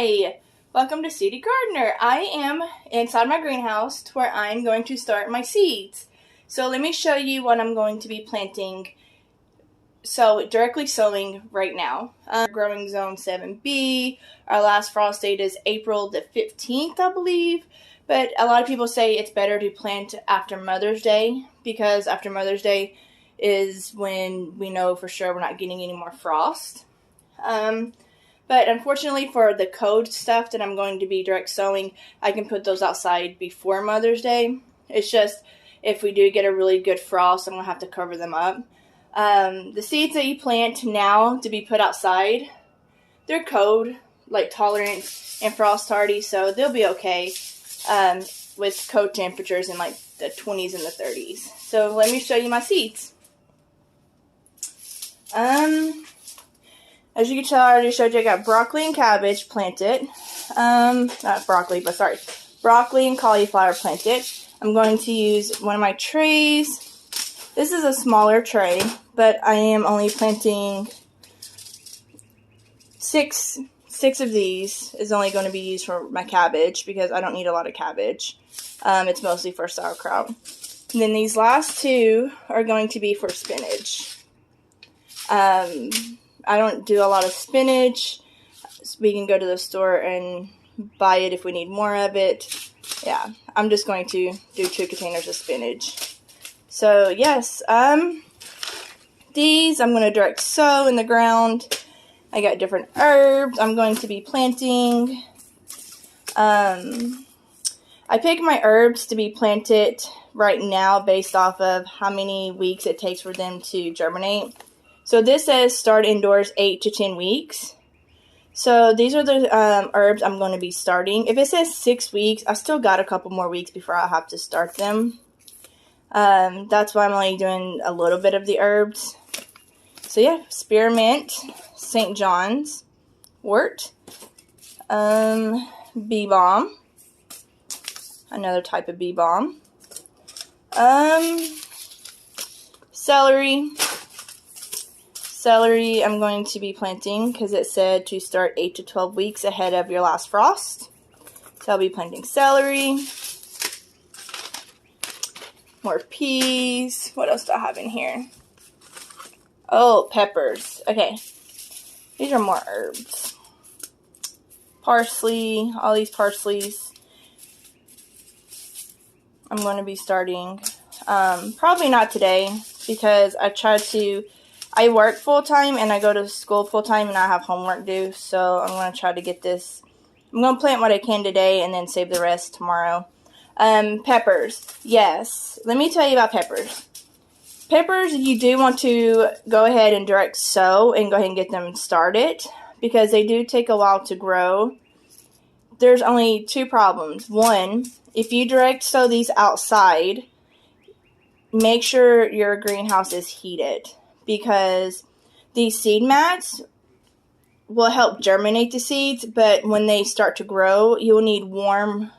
Hi! Welcome to Seedy Gardener. I am inside my greenhouse where I'm going to start my seeds. So let me show you what I'm going to be planting. So directly sowing right now. Growing zone 7B. Our last frost date is April the 15th, I believe. But a lot of people say it's better to plant after Mother's Day because after Mother's Day is when we know for sure we're not getting any more frost. But unfortunately for the cold stuff that I'm going to be direct sowing, I can put those outside before Mother's Day. It's just if we do get a really good frost, I'm going to have to cover them up. The seeds that you plant now to be put outside, they're cold, like tolerant and frost hardy, so they'll be okay with cold temperatures in like the 20s and the 30s. So let me show you my seeds. As you can tell, I already showed you I got broccoli and cabbage planted. Not broccoli, but sorry. Broccoli and cauliflower planted. I'm going to use one of my trays. This is a smaller tray, but I am only planting six of these is only going to be used for my cabbage because I don't need a lot of cabbage. It's mostly for sauerkraut. And then these last two are going to be for spinach. I don't do a lot of spinach. We can go to the store and buy it if we need more of it. Yeah, I'm just going to do 2 containers of spinach. So, yes, these I'm going to direct sow in the ground. I got different herbs I'm going to be planting. I pick my herbs to be planted right now based off of how many weeks it takes for them to germinate. So this says start indoors 8 to 10 weeks. So these are the herbs I'm going to be starting. If it says 6 weeks, I still got a couple more weeks before I have to start them. That's why I'm only doing a little bit of the herbs. So yeah, spearmint, St. John's wort, bee balm, another type of bee balm, celery. Celery I'm going to be planting because it said to start 8 to 12 weeks ahead of your last frost. So I'll be planting celery. More peas. What else do I have in here? Oh, peppers. Okay. These are more herbs. Parsley. All these parsleys. I'm going to be starting. Probably not today because I work full-time and I go to school full-time and I have homework due. So I'm going to try to get this. I'm going to plant what I can today and then save the rest tomorrow. Peppers. Yes. Let me tell you about peppers. Peppers, you do want to go ahead and direct sow and go ahead and get them started because they do take a while to grow. There's only 2 problems. One, if you direct sow these outside, make sure your greenhouse is heated because these seed mats will help germinate the seeds, but when they start to grow, you'll need a warm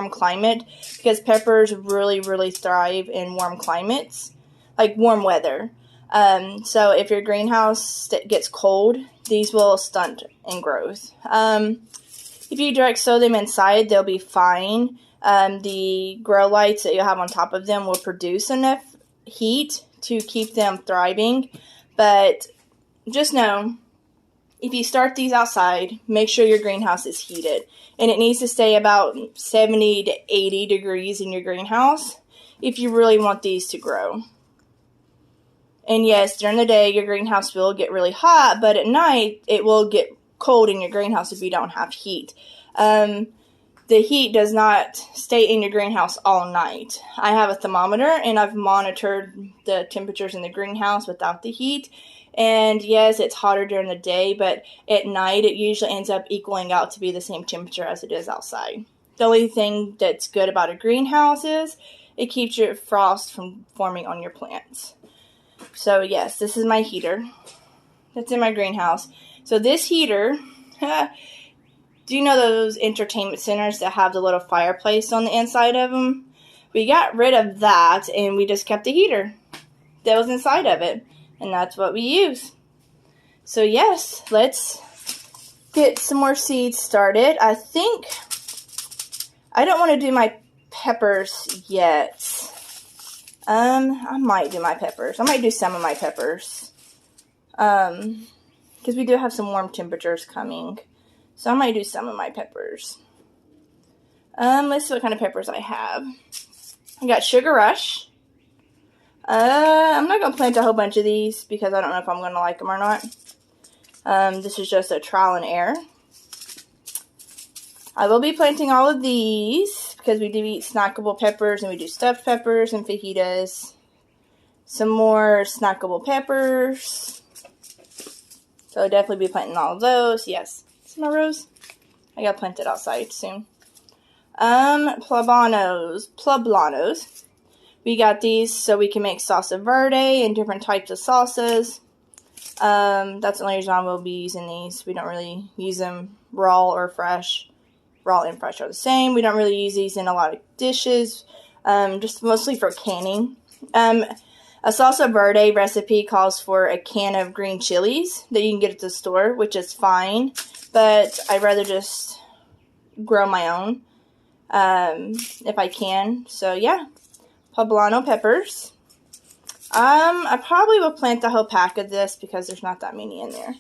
climate because peppers really, really thrive in warm climates, like warm weather. So if your greenhouse gets cold, these will stunt in growth. If you direct sow them inside, they'll be fine. The grow lights that you have on top of them will produce enough heat to keep them thriving, but just know, if you start these outside, make sure your greenhouse is heated. And it needs to stay about 70 to 80 degrees in your greenhouse if you really want these to grow. And yes, during the day, your greenhouse will get really hot, but at night, it will get cold in your greenhouse if you don't have heat. The heat does not stay in your greenhouse all night. I have a thermometer, and I've monitored the temperatures in the greenhouse without the heat. And yes, it's hotter during the day, but at night it usually ends up equaling out to be the same temperature as it is outside. The only thing that's good about a greenhouse is it keeps your frost from forming on your plants. So yes, this is my heater that's in my greenhouse. So this heater, do you know those entertainment centers that have the little fireplace on the inside of them? We got rid of that and we just kept the heater that was inside of it. And that's what we use. So yes, let's get some more seeds started. I think I don't want to do my peppers yet. I might do my peppers. I might do some of my peppers. Because we do have some warm temperatures coming. So I might do some of my peppers. Let's see what kind of peppers I have. I got Sugar Rush. I'm not going to plant a whole bunch of these because I don't know if I'm going to like them or not. This is just a trial and error. I will be planting all of these because we do eat snackable peppers and we do stuffed peppers and fajitas. Some more snackable peppers. So I'll definitely be planting all of those. Yes. See my rose? I got to plant it outside soon. Poblanos. We got these so we can make salsa verde and different types of salsas. That's the only reason I will be using these. We don't really use them raw or fresh. Raw and fresh are the same. We don't really use these in a lot of dishes. Just mostly for canning. A salsa verde recipe calls for a can of green chilies that you can get at the store, which is fine. But I'd rather just grow my own if I can. So yeah, poblano peppers. I probably will plant the whole pack of this because there's not that many in there.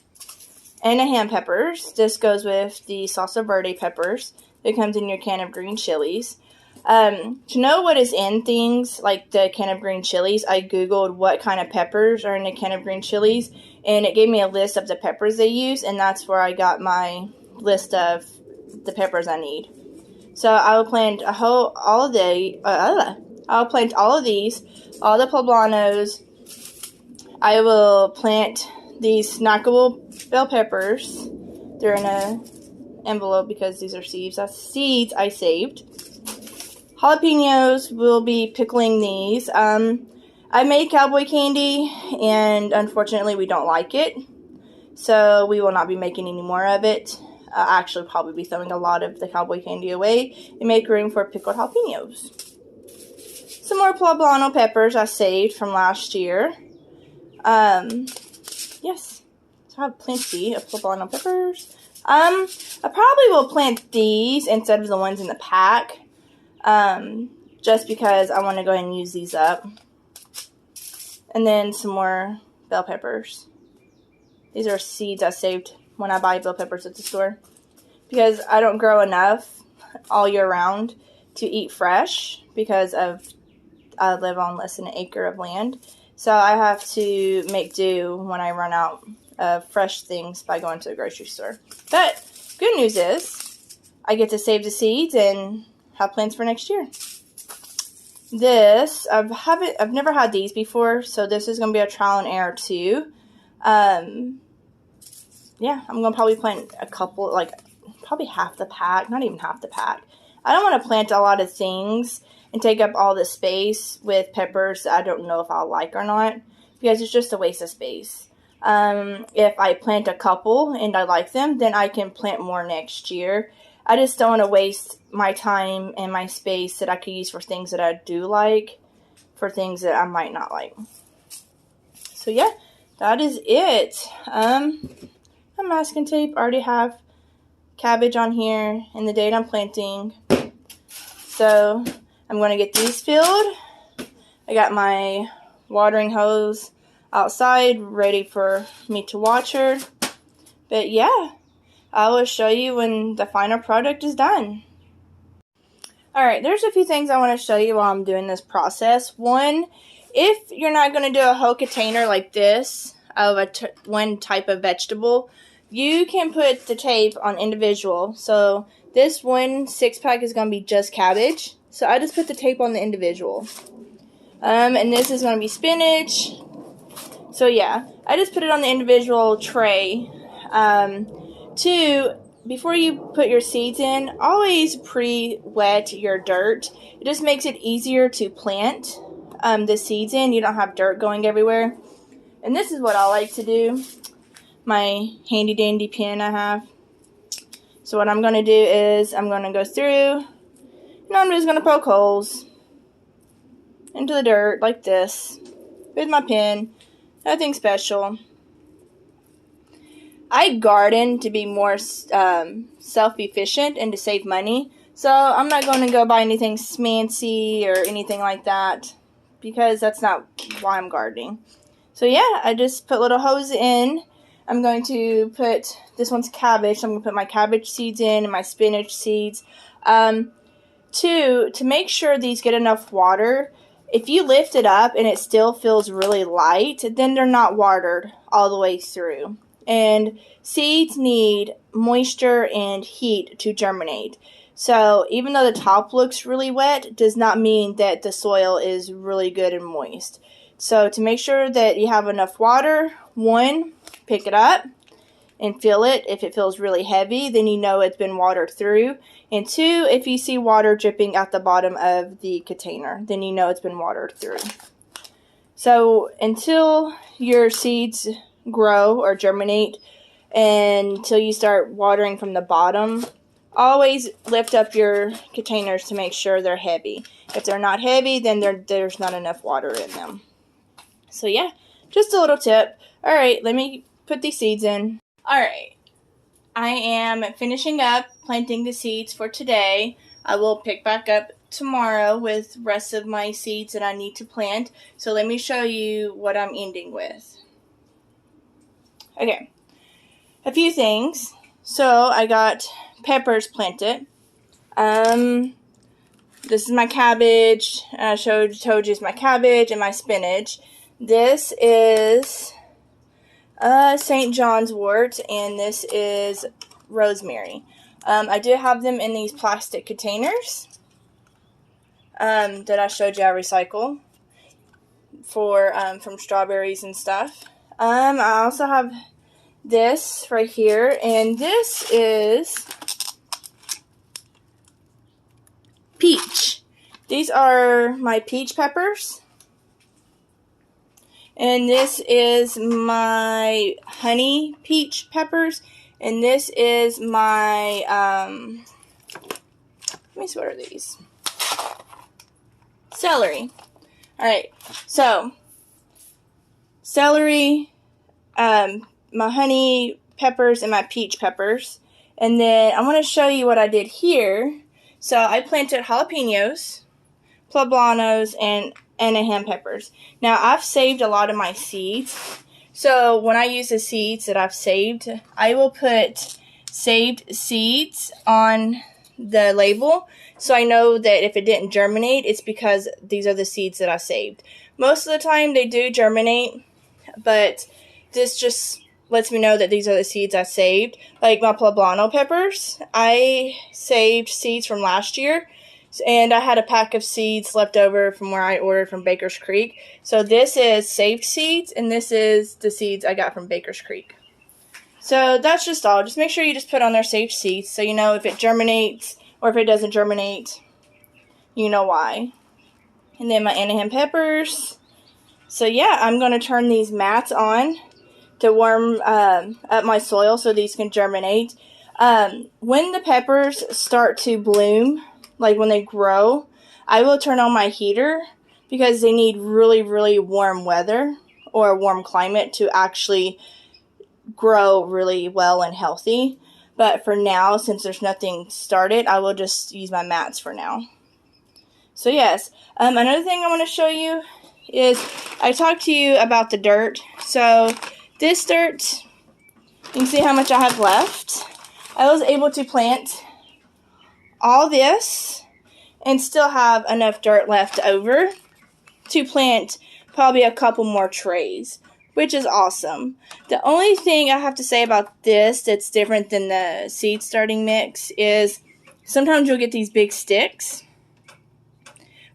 Anaheim peppers. This goes with the salsa verde peppers. It comes in your can of green chilies. To know what is in things like the can of green chilies, I googled what kind of peppers are in a can of green chilies, and it gave me a list of the peppers they use, and that's where I got my list of the peppers I need. So I will plant I'll plant all of these, all the poblanos. I will plant these snackable bell peppers. They're in a envelope because these are seeds. That's seeds I saved. Jalapenos, we'll be pickling these. I made cowboy candy, and unfortunately we don't like it. So we will not be making any more of it. I'll actually probably be throwing a lot of the cowboy candy away and make room for pickled jalapenos. Some more poblano peppers I saved from last year. Yes. So I have plenty of poblano peppers. I probably will plant these instead of the ones in the pack. Just because I want to go ahead and use these up. And then some more bell peppers. These are seeds I saved when I buy bell peppers at the store. Because I don't grow enough all year round to eat fresh because I live on less than an acre of land. So I have to make do when I run out of fresh things by going to the grocery store. But good news is I get to save the seeds and have plans for next year. This, I've never had these before, so this is going to be a trial and error too. Yeah, I'm going to probably plant a couple, like probably half the pack, not even half the pack. I don't want to plant a lot of things and take up all the space with peppers that I don't know if I'll like or not, because it's just a waste of space. If I plant a couple and I like them, then I can plant more next year. I just don't want to waste my time and my space that I could use for things that I do like for things that I might not like. So yeah, that is it. My masking tape, I already have cabbage on here and the date I'm planting. So I'm going to get these filled. I got my watering hose outside ready for me to watch her. But yeah, I will show you when the final product is done. Alright, there's a few things I want to show you while I'm doing this process. One, if you're not going to do a whole container like this of one type of vegetable, you can put the tape on individual. So this one 6-pack is going to be just cabbage. So I just put the tape on the individual. And this is going to be spinach. So yeah, I just put it on the individual tray. Two, before you put your seeds in, always pre-wet your dirt. It just makes it easier to plant the seeds in. You don't have dirt going everywhere. And this is what I like to do. My handy dandy pen I have. So what I'm going to do is I'm going to go through and I'm just going to poke holes into the dirt like this with my pen. Nothing special. I garden to be more self-efficient and to save money. So I'm not going to go buy anything fancy or anything like that because that's not why I'm gardening. So yeah, I just put little hoes in. I'm going to put, this one's cabbage, so I'm going to put my cabbage seeds in and my spinach seeds. To make sure these get enough water, if you lift it up and it still feels really light, then they're not watered all the way through. And seeds need moisture and heat to germinate. So even though the top looks really wet, does not mean that the soil is really good and moist. So to make sure that you have enough water, 1, pick it up and feel it. If it feels really heavy, then you know it's been watered through. And 2, if you see water dripping at the bottom of the container, then you know it's been watered through. So until your seeds grow or germinate, and until you start watering from the bottom, always lift up your containers to make sure they're heavy. If they're not heavy, then there's not enough water in them. So yeah, just a little tip. Alright, let me put these seeds in. Alright, I am finishing up planting the seeds for today. I will pick back up tomorrow with the rest of my seeds that I need to plant. So let me show you what I'm ending with. Okay, a few things. So I got peppers planted. This is my cabbage. I told you it's my cabbage and my spinach. This is St. John's wort, and this is rosemary. I do have them in these plastic containers that I showed you I recycle for from strawberries and stuff. I also have this right here, and this is peach. These are my peach peppers. And this is my honey peach peppers. And this is my, let me see, what are these? Celery. Alright, so, celery, my honey peppers, and my peach peppers. And then I want to show you what I did here. So I planted jalapenos, poblanos, and Anaheim peppers. Now I've saved a lot of my seeds. So when I use the seeds that I've saved, I will put saved seeds on the label. So I know that if it didn't germinate, it's because these are the seeds that I saved. Most of the time they do germinate, but this just lets me know that these are the seeds I saved. Like my poblano peppers, I saved seeds from last year, and I had a pack of seeds left over from where I ordered from Baker's Creek. So this is saved seeds, and this is the seeds I got from Baker's Creek. So that's just all. Just make sure you just put on their saved seeds so you know if it germinates or if it doesn't germinate, you know why. And then my Anaheim peppers. So yeah, I'm going to turn these mats on to warm up my soil so these can germinate. When the peppers start to bloom, like when they grow, I will turn on my heater because they need really, really warm weather or a warm climate to actually grow really well and healthy. But for now, since there's nothing started, I will just use my mats for now. So yes, another thing I want to show you is I talked to you about the dirt. So this dirt, you can see how much I have left. I was able to plant all this and still have enough dirt left over to plant probably a couple more trays, which is awesome. The only thing I have to say about this that's different than the seed starting mix is sometimes you'll get these big sticks,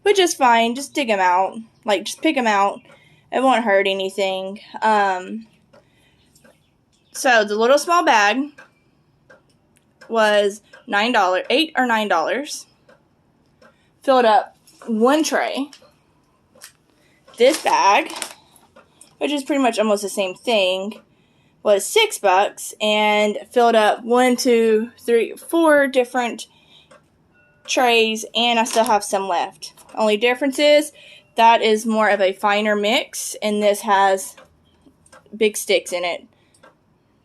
which is fine. Just dig them out. Like, just pick them out. It won't hurt anything. So the little small bag was $8 or $9. Filled up one tray. This bag, which is pretty much almost the same thing, was $6 and filled up 1, 2, 3, 4 different trays, and I still have some left. Only difference is that is more of a finer mix, and this has big sticks in it.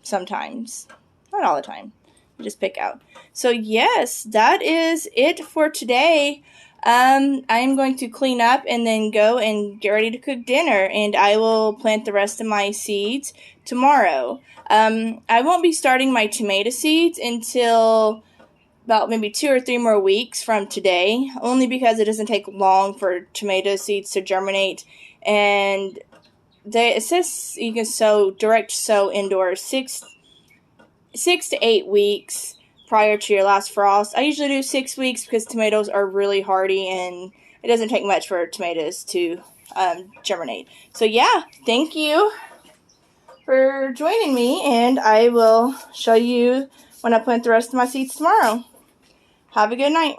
sometimes. Not all the time. You just pick out. So yes, that is it for today. I am going to clean up and then go and get ready to cook dinner, and I will plant the rest of my seeds tomorrow. I won't be starting my tomato seeds until about maybe 2 or 3 more weeks from today, only because it doesn't take long for tomato seeds to germinate, and it says you can direct sow indoors 6 to 8 weeks prior to your last frost. I usually do 6 weeks because tomatoes are really hardy and it doesn't take much for tomatoes to germinate. So yeah, thank you for joining me, and I will show you when I plant the rest of my seeds tomorrow. Have a good night.